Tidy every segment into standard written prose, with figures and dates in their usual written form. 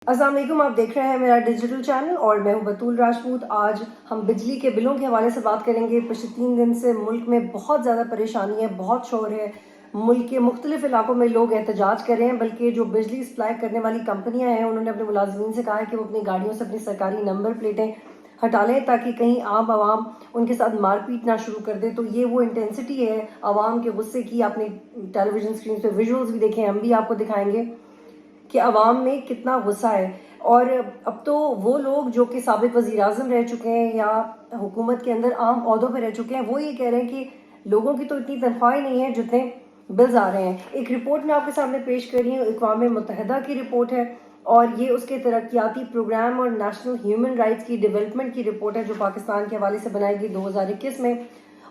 السلام علیکم، آپ دیکھ رہے ہیں میرا ڈیجیٹل چینل اور میں ہوں بطول راجپوت۔ آج ہم بجلی کے بلوں کے حوالے سے بات کریں گے۔ پچھلے 3 دن سے ملک میں بہت زیادہ پریشانی ہے، بہت شور ہے۔ ملک کے مختلف علاقوں میں لوگ احتجاج کر رہے ہیں، بلکہ جو بجلی سپلائی کرنے والی کمپنیاں ہیں انہوں نے اپنے ملازمین سے کہا ہے کہ وہ اپنی گاڑیوں سے اپنی سرکاری نمبر پلیٹیں ہٹا لیں تاکہ کہیں عام عوام ان کے ساتھ مار پیٹ نہ شروع کر دے۔ تو یہ وہ انٹینسٹی ہے عوام کے غصے کی۔ آپ نے ٹیلی ویژن اسکرین پہ ویژولز بھی دیکھیں، ہم بھی آپ کو دکھائیں گے کہ عوام میں کتنا غصہ ہے۔ اور اب تو وہ لوگ جو کہ سابق وزیر اعظم رہ چکے ہیں یا حکومت کے اندر عام عہدوں پہ رہ چکے ہیں، وہ یہ کہہ رہے ہیں کہ لوگوں کی تو اتنی تنخواہیں نہیں ہیں جتنے بلز آ رہے ہیں۔ ایک رپورٹ میں آپ کے سامنے پیش کر رہی ہوں، اقوام متحدہ کی رپورٹ ہے اور یہ اس کے ترقیاتی پروگرام اور نیشنل ہیومن رائٹس کی ڈیولپمنٹ کی رپورٹ ہے جو پاکستان کے حوالے سے بنائی گئی 2021 میں،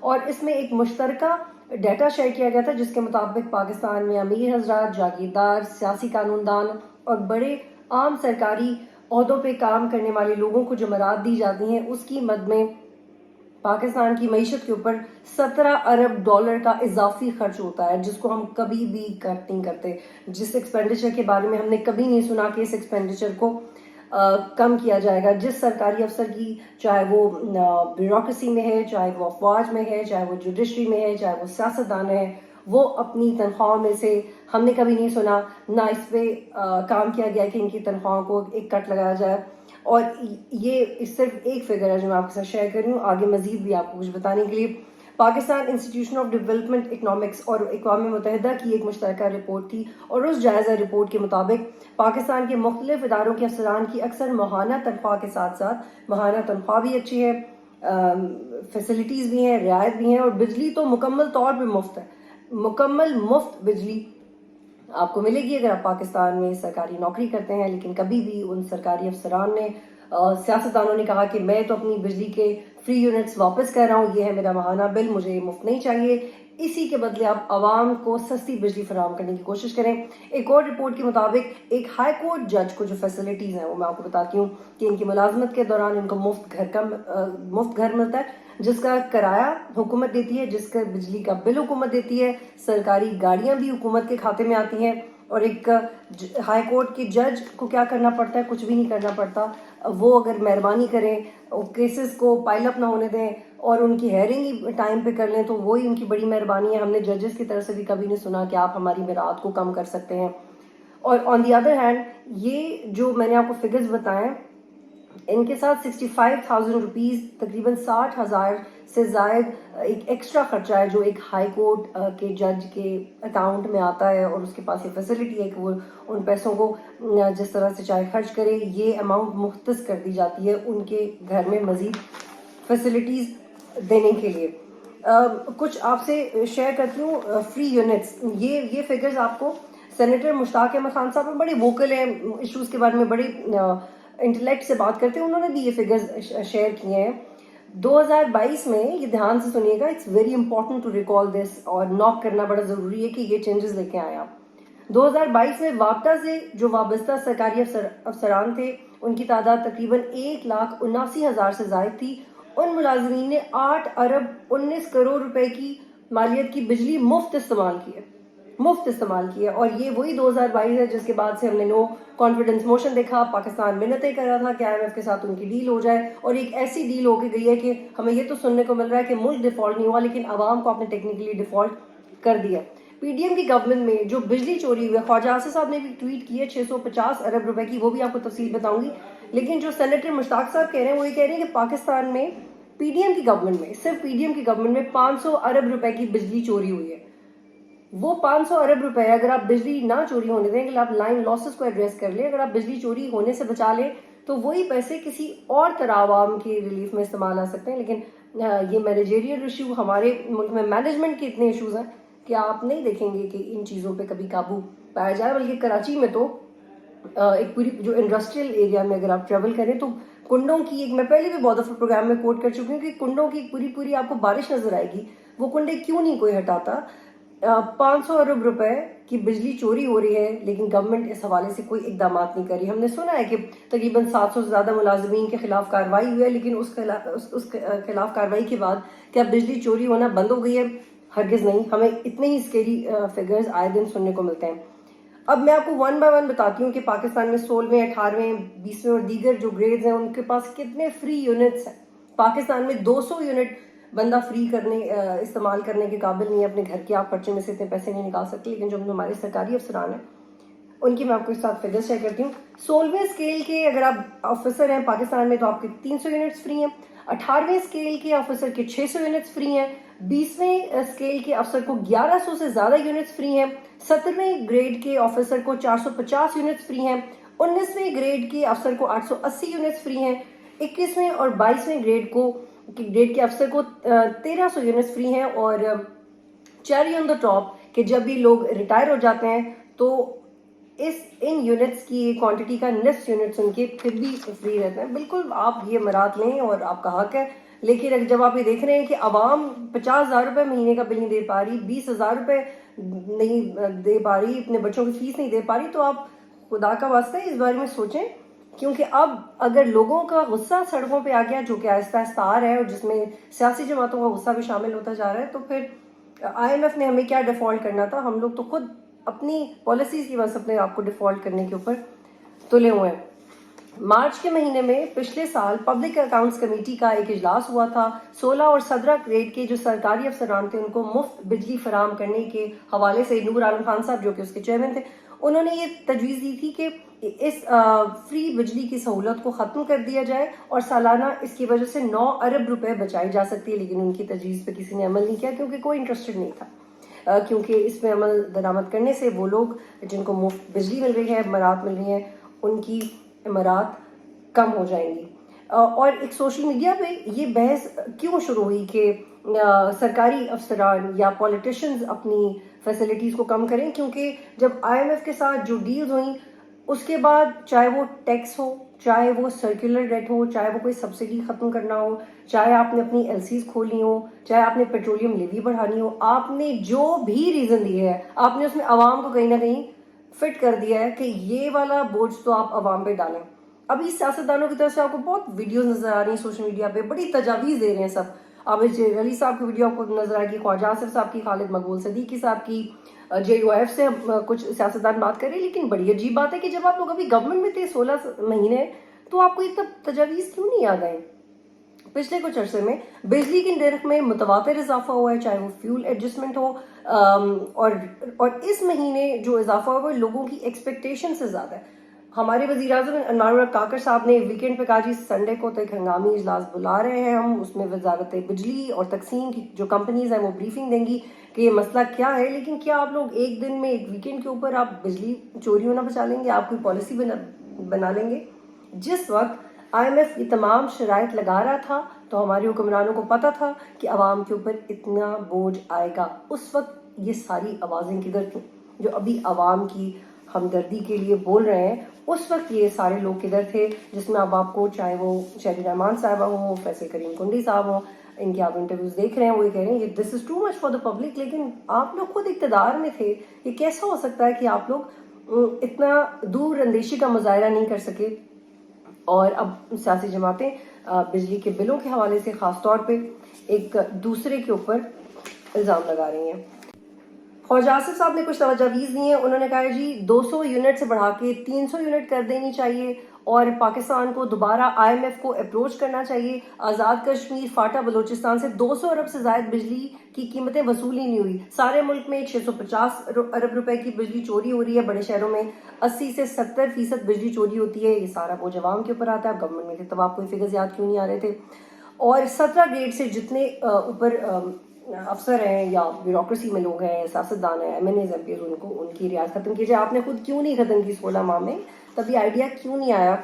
اور اس میں ایک مشترکہ ڈیٹا شیئر کیا گیا تھا جس کے مطابق پاکستان میں امیر حضرات، جاگیردار، سیاسی قانون دان اور بڑے عام سرکاری عہدوں پہ کام کرنے والے لوگوں کو جو مراد دی جاتی ہیں اس کی مد میں پاکستان کی معیشت کے اوپر 17 ارب ڈالر کا اضافی خرچ ہوتا ہے، جس کو ہم کبھی بھی کٹ نہیں کرتے۔ جس ایکسپینڈیچر کے بارے میں ہم نے کبھی نہیں سنا کہ اس ایکسپینڈیچر کو کم کیا جائے گا۔ جس سرکاری افسر کی، چاہے وہ بیوروکریسی میں ہے، چاہے وہ افواج میں ہے، چاہے وہ جوڈیشری میں ہے، چاہے وہ سیاستدان ہے، وہ اپنی تنخواہوں میں سے ہم نے کبھی نہیں سنا، نہ اس پہ کام کیا گیا کہ ان کی تنخواہوں کو ایک کٹ لگایا جائے۔ اور یہ صرف ایک فگر ہے جو میں آپ کے ساتھ شیئر کر رہی ہوں، آگے مزید بھی آپ کو کچھ بتانے کے لیے۔ Pakistan institution of development economics اور اقوام متحدہ کی ایک مشترکہ رپورٹ تھی، اور اس جائزہ رپورٹ کے مطابق پاکستان کے مختلف اداروں کے افسران کی اکثر ماہانہ تنخواہ کے ساتھ ساتھ ماہانہ تنخواہ بھی اچھی ہے، فیسلٹیز بھی ہیں، رعایت بھی ہیں، اور بجلی تو مکمل طور پہ مفت ہے۔ مکمل مفت بجلی آپ کو ملے گی اگر آپ پاکستان میں سرکاری نوکری کرتے ہیں، لیکن کبھی بھی ان سرکاری افسران نے، سیاستدانوں نے کہا کہ میں تو اپنی بجلی کے فری یونٹس واپس کر رہا ہوں، یہ ہے میرا ماہانہ بل، مجھے مفت نہیں چاہیے، اسی کے بدلے آپ عوام کو سستی بجلی فراہم کرنے کی کوشش کریں۔ ایک اور رپورٹ کے مطابق ایک ہائی کورٹ جج کو جو فیسلٹیز ہیں وہ میں آپ کو بتاتی ہوں کہ ان کی ملازمت کے دوران ان کو مفت گھر ملتا ہے جس کا کرایہ حکومت دیتی ہے، جس کا بجلی کا بل حکومت دیتی ہے، سرکاری گاڑیاں بھی حکومت کے کھاتے میں آتی ہیں، اور ایک ہائی کورٹ کے جج کو کیا کرنا پڑتا ہے؟ کچھ بھی نہیں کرنا پڑتا۔ وہ اگر مہربانی کریں، کیسز کو پائل اپ نہ ہونے دیں اور ان کی ہیئرنگ ہی ٹائم پہ کر لیں تو وہی ان کی بڑی مہربانی ہے۔ ہم نے ججز کی طرف سے بھی کبھی نہیں سنا کہ آپ ہماری برات کو کم کر سکتے ہیں۔ اور آن دی ادر ہینڈ یہ جو میں نے آپ کو فگرز بتائے ہیں، ان کے ساتھ 65,000 روپیز، تقریباً 60,000 سے زائد ایک ایکسٹرا خرچہ ہے جو ایک ہائی کورٹ کے جج کے اکاؤنٹ میں آتا ہے، اور اس کے پاس یہ فیسلٹی ہے کہ وہ ان پیسوں کو جس طرح سے چاہے خرچ کرے۔ یہ اماؤنٹ مختص کر دی جاتی ہے ان کے گھر میں مزید فیسلٹیز دینے کے لیے۔ کچھ آپ سے شیئر کرتی ہوں فری یونٹس۔ یہ فگرز آپ کو سینیٹر مشتاق احمد خان صاحب بڑے ووکل ہیں ایشوز کے بارے میں، بڑے انٹلیکٹ سے بات کرتے ہیں، انہوں نے بھی یہ فگرز شیئر کیے ہیں۔ 2022 میں، یہ دھیان سے سنیے گا، it's very important to recall this, اور نوٹ کرنا بڑا ضروری ہے کہ یہ چینجز لے کے آئے آپ۔ 2022 میں وابٹا سے جو وابستہ سرکاری افسران تھے ان کی تعداد تقریباً 1,79,000 سے زائد تھی۔ ان ملازمین نے 8 ارب 19 کروڑ روپے کی مالیت کی بجلی مفت استعمال کی ہے، اور یہ وہی 2022 ہے جس کے بعد سے ہم نے نو کانفیڈنس موشن دیکھا۔ پاکستان منتیں کر رہا تھا کہ آئی ایم ایف کے ساتھ ان کی ڈیل ہو جائے، اور ایک ایسی ڈیل ہو کے گئی ہے کہ ہمیں یہ تو سننے کو مل رہا ہے کہ ملک ڈیفالٹ نہیں ہوا لیکن عوام کو آپ نے ٹیکنیکلی ڈیفالٹ کر دیا۔ پی ڈی ایم کی گورنمنٹ میں جو بجلی چوری ہوئی ہے، خواجہ آصف صاحب نے بھی ٹویٹ کی ہے 650 ارب روپے کی، وہ بھی آپ کو تفصیل بتاؤں گی، لیکن جو سینیٹر مشتاق صاحب کہہ رہے ہیں وہ یہ کہہ رہے ہیں کہ پاکستان میں پی ڈی ایم کی گورنمنٹ میں، صرف پی ڈی ایم کی گورنمنٹ میں 500 ارب روپے کی بجلی چوری ہوئی ہے۔ وہ 500 ارب روپے اگر آپ بجلی نہ چوری ہونے دیں، اگر آپ لائن لاسز کو ایڈریس کر لیں، اگر آپ بجلی چوری ہونے سے بچا لیں تو وہی پیسے کسی اور طرح عوام کی ریلیف میں استعمال آ سکتے ہیں۔ لیکن یہ مینیجریل ایشو، ہمارے ملک میں مینجمنٹ کے اتنے ایشوز ہیں کہ آپ نہیں دیکھیں گے کہ ان چیزوں پہ کبھی قابو پایا جائے، بلکہ کراچی میں تو ایک پوری جو انڈسٹریل ایریا میں اگر آپ ٹریول کریں تو کنڈوں کی ایک، میں پہلے بھی بہت دفعہ پروگرام میں کوٹ کر چکی ہوں کہ کنڈوں کی پوری آپ کو بارش نظر آئے گی، وہ کنڈے کیوں نہیں کوئی ہٹاتا؟ 500 ارب روپے کی بجلی چوری ہو رہی ہے لیکن گورنمنٹ اس حوالے سے کوئی اقدامات نہیں کر رہی۔ ہم نے سنا ہے کہ تقریباً 700 سے زیادہ ملازمین کے خلاف کارروائی ہوئی ہے، لیکن اس خلاف کارروائی کے بعد کیا بجلی چوری ہونا بند ہو گئی ہے؟ ہرگز نہیں۔ ہمیں اتنے ہی اسکیری فگرز آئے دن سننے کو ملتے ہیں۔ اب میں آپ کو 1 بائی 1 بتاتی ہوں کہ پاکستان میں 16ویں 18ویں 20ویں اور دیگر جو گریڈز ہیں ان کے پاس کتنے فری یونٹس ہیں. پاکستان میں 200 یونٹ بندہ فری استعمال کرنے کے قابل نہیں ہے. اپنے گھر کے آپ خرچے میں سے اتنے پیسے نہیں نکال سکتے, لیکن جو ہمارے سرکاری افسران ہیں ان کی میں آپ کو اس ساتھ فگر شیئر کرتی ہوں. 16ویں اسکیل کے اگر آپ آفیسر ہیں پاکستان میں تو آپ کے 300 یونٹس فری ہیں. 18ویں اسکیل کے آفیسر کے 600 یونٹس فری ہیں. 20ویں اسکیل کے افسر کو 1100 سے زیادہ یونٹس فری ہیں. 17ویں گریڈ کے آفیسر کو 450 یونٹس فری ہیں. 19ویں گریڈ کے افسر کو 880 یونٹس فری ہیں. 21ویں اور 22ویں گریڈ کے افسر کو 1300 یونٹس فری ہیں. اور چیری آن دا ٹاپ کہ جب یہ لوگ ریٹائر ہو جاتے ہیں تو ان یونٹس کی کوانٹٹی کا نصف یونٹس ان کے پھر بھی فری رہتے ہیں. بالکل آپ یہ مراد لیں اور آپ کا حق ہے, لیکن جب آپ یہ دیکھ رہے ہیں کہ عوام 50,000 روپے مہینے کا بل نہیں دے پا رہی, 20,000 روپے نہیں دے پا رہی, اپنے بچوں کی فیس نہیں دے پا رہی, تو آپ خدا کا واسطہ اس بارے میں سوچیں. کیونکہ اب اگر لوگوں کا غصہ سڑکوں پہ آ گیا جو کہ آہستہ آہستہ آ رہا ہے اور جس میں سیاسی جماعتوں کا غصہ بھی شامل ہوتا جا رہا ہے, تو پھر IMF نے ہمیں کیا ڈیفالٹ کرنا تھا. ہم لوگ تو خود اپنی پالیسیز کی وجہ سے اپنے آپ کو ڈیفالٹ کرنے کے اوپر تلے ہوئے ہیں. مارچ کے مہینے میں پچھلے سال پبلک اکاؤنٹس کمیٹی کا ایک اجلاس ہوا تھا. 16 اور 17 گریڈ کے جو سرکاری افسران تھے ان کو مفت بجلی فراہم کرنے کے حوالے سے نور عالم خان صاحب جو کہ اس کے چیئرمین تھے, انہوں نے یہ تجویز دی تھی کہ اس فری بجلی کی سہولت کو ختم کر دیا جائے اور سالانہ اس کی وجہ سے 9 ارب روپے بچائی جا سکتی ہے. لیکن ان کی تجویز پہ کسی نے عمل نہیں کیا کیونکہ کوئی انٹرسٹڈ نہیں تھا, کیونکہ اس پہ عمل درآمد کرنے سے وہ لوگ جن کو مفت بجلی مل رہی ہے, امارات مل رہی ہیں, ان کی امارات کم ہو جائیں گی. اور ایک سوشل میڈیا پہ یہ بحث کیوں شروع ہوئی کہ سرکاری افسران یا پولیٹیشنز اپنی فیسلٹیز کو کم کریں, کیونکہ جب IMF کے ساتھ جو ڈیلز ہوئیں اس کے بعد چاہے وہ ٹیکس ہو, چاہے وہ سرکولر ڈیٹ ہو, چاہے وہ کوئی سبسڈی ختم کرنا ہو, چاہے آپ نے اپنی LCs کھولنی ہو, چاہے آپ نے پیٹرولیم لیوی بڑھانی ہو, آپ نے جو بھی ریزن دیے ہے آپ نے اس میں عوام کو کہیں نہ کہیں فٹ کر دیا ہے کہ یہ والا بوجھ تو آپ عوام پہ ڈالیں. ابھی سیاستدانوں کی طرف سے آپ کو بہت ویڈیوز نظر آ رہی ہیں سوشل میڈیا پہ, بڑی تجاویز دے رہے ہیں سب. عابد علی صاحب کی ویڈیو آپ کو نظر آئے گی, خواجہ آصف صاحب کی, خالد مقبول صدیقی صاحب کی, JOF سے کچھ سیاستدان بات کر رہے ہیں. لیکن بڑی عجیب بات ہے کہ جب آپ لوگ ابھی گورنمنٹ میں تھے 16 مہینے, تو آپ کو یہ تجاویز کیوں نہیں یاد آئیں؟ پچھلے کچھ عرصے میں بجلی کی نرخ میں متواتر اضافہ ہوا ہے, چاہے وہ فیول ایڈجسٹمنٹ ہو, اور اس مہینے جو اضافہ ہوا ہے لوگوں کی ایکسپیکٹیشن سے زیادہ ہے. ہمارے وزیر اعظم انوار کاکر صاحب نے ویکینڈ پہ کہا جی سنڈے کو تو ایک ہنگامی اجلاس بلا رہے ہیں ہم, اس میں وزارت بجلی اور تقسیم کی جو کمپنیز ہیں وہ بریفنگ دیں گی کہ یہ مسئلہ کیا ہے. لیکن کیا آپ لوگ ایک دن میں ایک ویکینڈ کے اوپر آپ بجلی چوری ہونا بچا لیں گے؟ آپ کوئی پالیسی بنا لیں گے؟ جس وقت IMF یہ تمام شرائط لگا رہا تھا تو ہمارے حکمرانوں کو پتا تھا کہ عوام کے اوپر اتنا بوجھ آئے گا. اس وقت یہ ساری آوازیں کدھر تھیں جو ابھی عوام کی ہمدردی کے لیے بول رہے ہیں؟ اس وقت یہ سارے لوگ کدھر تھے جس میں اب آپ کو چاہے وہ شہری رحمان صاحبہ ہوں, فیصل کریم کنڈی صاحب ہوں, ان کے آپ انٹرویوز دیکھ رہے ہیں, وہ یہ کہہ رہے ہیں کہ this is too much for the public. لیکن آپ لوگ خود اقتدار میں تھے, یہ کیسا ہو سکتا ہے کہ آپ لوگ اتنا دور اندیشی کا مظاہرہ نہیں کر سکے؟ اور اب سیاسی جماعتیں بجلی کے بلوں کے حوالے سے خاص طور پہ ایک دوسرے کے اوپر الزام لگا رہی ہیں. خواجہ آصف صاحب نے کچھ تجاویز دی ہیں. انہوں نے کہا جی 200 یونٹ سے بڑھا کے 300 یونٹ کر دینی چاہیے, اور پاکستان کو دوبارہ IMF کو اپروچ کرنا چاہیے. آزاد کشمیر فاٹا بلوچستان سے 200 ارب سے زائد بجلی کی قیمتیں وصول ہی نہیں ہوئی. سارے ملک میں 650 ارب روپے کی بجلی چوری ہو رہی ہے. بڑے شہروں میں 80 سے 70% بجلی چوری ہوتی ہے. یہ سارا بوجھ عوام کے اوپر آتا ہے. گورنمنٹ میں تھے تب آپ کو فگرز یاد کیوں نہیں آ رہے تھے؟ اور 17 گریڈ سے جتنے اوپر افسر ہیں یا بیوروکریسی میں لوگ ہیں, سیاستدان ہیں, MNAs MPs, ان کی رعایت ختم کیجیے. آپ نے خود کیوں نہیں ختم کی 16 ماہ میں؟ تبھی آئیڈیا کیوں نہیں آیا؟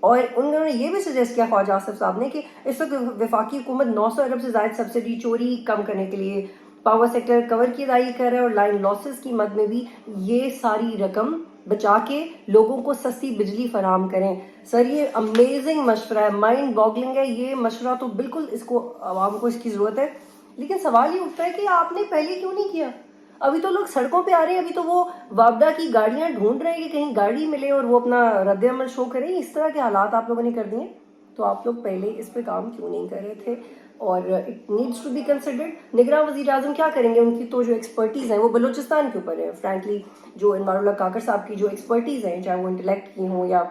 اور انہوں نے یہ بھی سجیسٹ کیا خواجہ آصف صاحب نے کہ اس وقت وفاقی حکومت 900 ارب سے زائد سبسڈی چوری کم کرنے کے لیے پاور سیکٹر کور کی ادائیگی کر رہا ہے, اور لائن لاسز کی مد میں بھی یہ ساری رقم بچا کے لوگوں کو سستی بجلی فراہم کریں. سر یہ امیزنگ مشورہ ہے, مائنڈ باگلنگ ہے یہ مشورہ. تو بالکل اس کو عوام کو اس کی ضرورت ہے. لیکن سوال یہ اٹھتا ہے کہ آپ نے پہلے کیوں نہیں کیا؟ ابھی تو لوگ سڑکوں پہ آ رہے ہیں, ابھی تو وہ وابڈا کی گاڑیاں ڈھونڈ رہے ہیں کہ کہیں گاڑی ملے اور وہ اپنا رد عمل شو کریں. اس طرح کے حالات آپ لوگوں نے کر دیے, تو آپ لوگ پہلے اس پہ کام کیوں نہیں کر رہے تھے؟ اور it needs to be considered. نگراں وزیر اعظم کیا کریں گے؟ ان کی تو جو ایکسپرٹیز ہیں وہ بلوچستان کے اوپر ہے. فرینکلی جو انوار اللہ کاکڑ صاحب کی جو ایکسپرٹیز ہیں، چاہے وہ انٹلیکٹ کی ہوں یا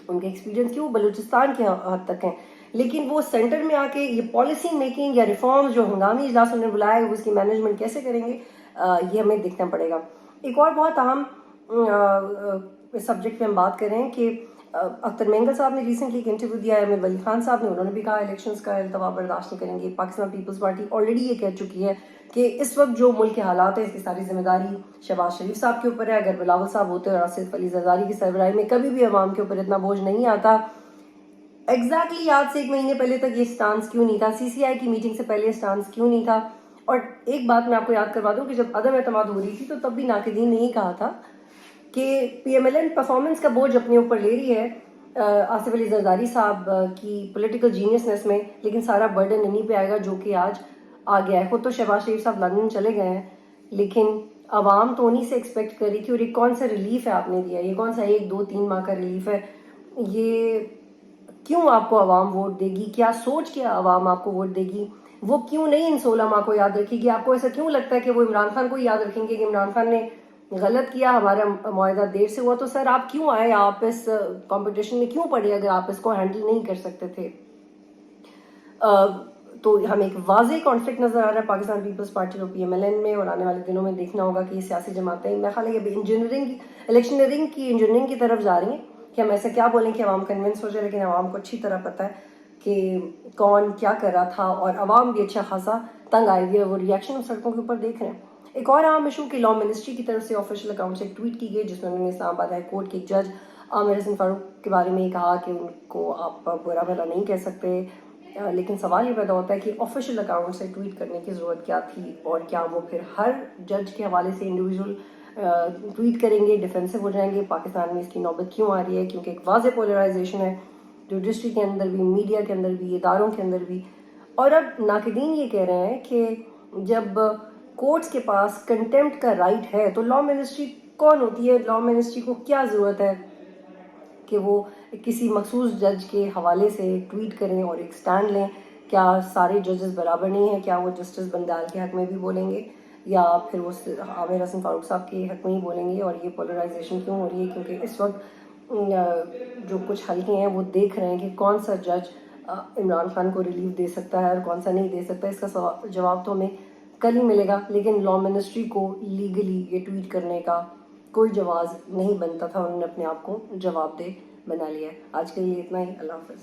ان کے ایکسپیرینس کی، وہ بلوچستان کے حد تک ہیں. لیکن وہ سینٹر میں آ کے یہ پالیسی میکنگ یا ریفارمز جو ہنگامی اجلاس انہوں نے بلایا ہے، اس کی مینجمنٹ کیسے کریں گے، یہ ہمیں دیکھنا پڑے گا. ایک اور بہت اہم سبجیکٹ پہ ہم بات کریں کہ اختر مینگل صاحب نے ریسنٹلی ایک انٹرویو دیا ہے امیر ولی خان صاحب نے. انہوں نے بھی کہا الیکشنز کا التوا برداشت نہیں کریں گے. پاکستان پیپلز پارٹی آلریڈی یہ کہہ چکی ہے کہ اس وقت جو ملک کے حالات ہیں اس کی ساری ذمہ داری شہباز شریف صاحب کے اوپر ہے. اگر بلاول صاحب ہوتے اور آصف علی زرداری کی سربراہی میں کبھی بھی عوام کے اوپر اتنا بوجھ نہیں آتا. ایگزیکٹلی آج سے 1 مہینے پہلے تک یہ سٹانس کیوں نہیں تھا؟ سی سی آئی کی میٹنگ سے پہلے سٹانس کیوں نہیں تھا؟ اور ایک بات میں آپ کو یاد کروا دوں کہ جب عدم اعتماد ہو رہی تھی تو تب بھی ناقدین نے ہی کہا تھا کہ P M L N performance کا بوجھ اپنے اوپر لے رہی ہے آصف علی زرداری صاحب کی پولیٹیکل جینیسنس میں، لیکن سارا برڈن انہی پہ آئے گا جو کہ آج آ گیا ہے. خود تو شہباز شریف صاحب لندن چلے گئے ہیں، لیکن عوام تو انہی سے ایکسپیکٹ کر رہی تھی. اور یہ کون سا ریلیف ہے آپ نے دیا؟ یہ کون سا 1 2 3 ماہ کا ریلیف ہے؟ یہ کیوں آپ کو عوام ووٹ دے گی؟ کیا سوچ کے عوام آپ کو ووٹ دے گی؟ وہ کیوں نہیں ان 16 ماہ کو یاد رکھے گی؟ آپ کو ایسا کیوں لگتا ہے کہ وہ عمران خان کو یاد رکھیں گے کہ عمران خان نے غلط کیا، ہمارا معاہدہ دیر سے ہوا؟ تو سر آپ کیوں آئے؟ آپ اس کمپٹیشن میں کیوں پڑے اگر آپ اس کو ہینڈل نہیں کر سکتے تھے؟ تو ہمیں ایک واضح کانفلکٹ نظر آ رہا ہے پاکستان پیپلز پارٹی اور پی ایم ایل این میں، اور آنے والے دنوں میں دیکھنا ہوگا کہ یہ سیاسی جماعتیں میرا خیال ہے کہ الیکشنئرنگ کی طرف جا رہی ہیں کہ ہم ایسا کیا بولیں کہ عوام کنونس ہو جائے، لیکن عوام کو اچھی طرح پتہ ہے کہ کون کیا کر رہا تھا، اور عوام بھی اچھا خاصا تنگ آئی ہوئی ہے. وہ ریئیکشن سڑکوں کے اوپر دیکھ رہے ہیں. ایک اور عام ایشو کہ لا منسٹری کی طرف سے آفیشیل اکاؤنٹ سے ایک ٹویٹ کی گئی جس میں انہوں نے اسلام آباد ہائی کورٹ کے ایک جج عامر حسن فاروق کے بارے میں یہ کہا کہ ان کو آپ برا بھلا نہیں کہہ سکتے. لیکن سوال یہ پیدا ہوتا ہے کہ آفیشیل اکاؤنٹ سے ٹویٹ کرنے کی ضرورت کیا تھی، اور کیا وہ پھر ہر جج کے حوالے سے انڈیویجول ٹویٹ کریں گے، ڈیفینسو ہو جائیں گے؟ پاکستان میں اس کی نوبت کیوں آ رہی ہے؟ کیونکہ ایک واضح پولرائزیشن ہے جوڈیشری کے اندر بھی، میڈیا کے اندر بھی، اداروں کے اندر بھی. اور اب ناقدین یہ کہہ رہے ہیں کہ جب کورٹس کے پاس کنٹیمپٹ کا رائٹ ہے تو لا منسٹری کون ہوتی ہے؟ لا منسٹری کو کیا ضرورت ہے کہ وہ کسی مخصوص جج کے حوالے سے ٹویٹ کریں اور ایک سٹینڈ لیں؟ کیا سارے ججز برابر نہیں ہیں؟ کیا وہ جسٹس بندال کے حق میں بھی بولیں گے، یا پھر وہ عامر حسن فاروق صاحب کے حق میں ہی بولیں گے؟ اور یہ پولرائزیشن کیوں ہو رہی ہے؟ کیونکہ اس وقت جو کچھ حلقے ہیں وہ دیکھ رہے ہیں کہ کون سا جج عمران خان کو ریلیف دے سکتا ہے اور کون سا نہیں دے سکتا. اس کا جواب تو ہمیں کل ہی ملے گا، لیکن لا منسٹری کو لیگلی یہ ٹویٹ کرنے کا کوئی جواز نہیں بنتا تھا. انہوں نے اپنے آپ کو جواب دہ بنا لیا ہے. آج کے لیے اتنا ہی. اللہ حافظ.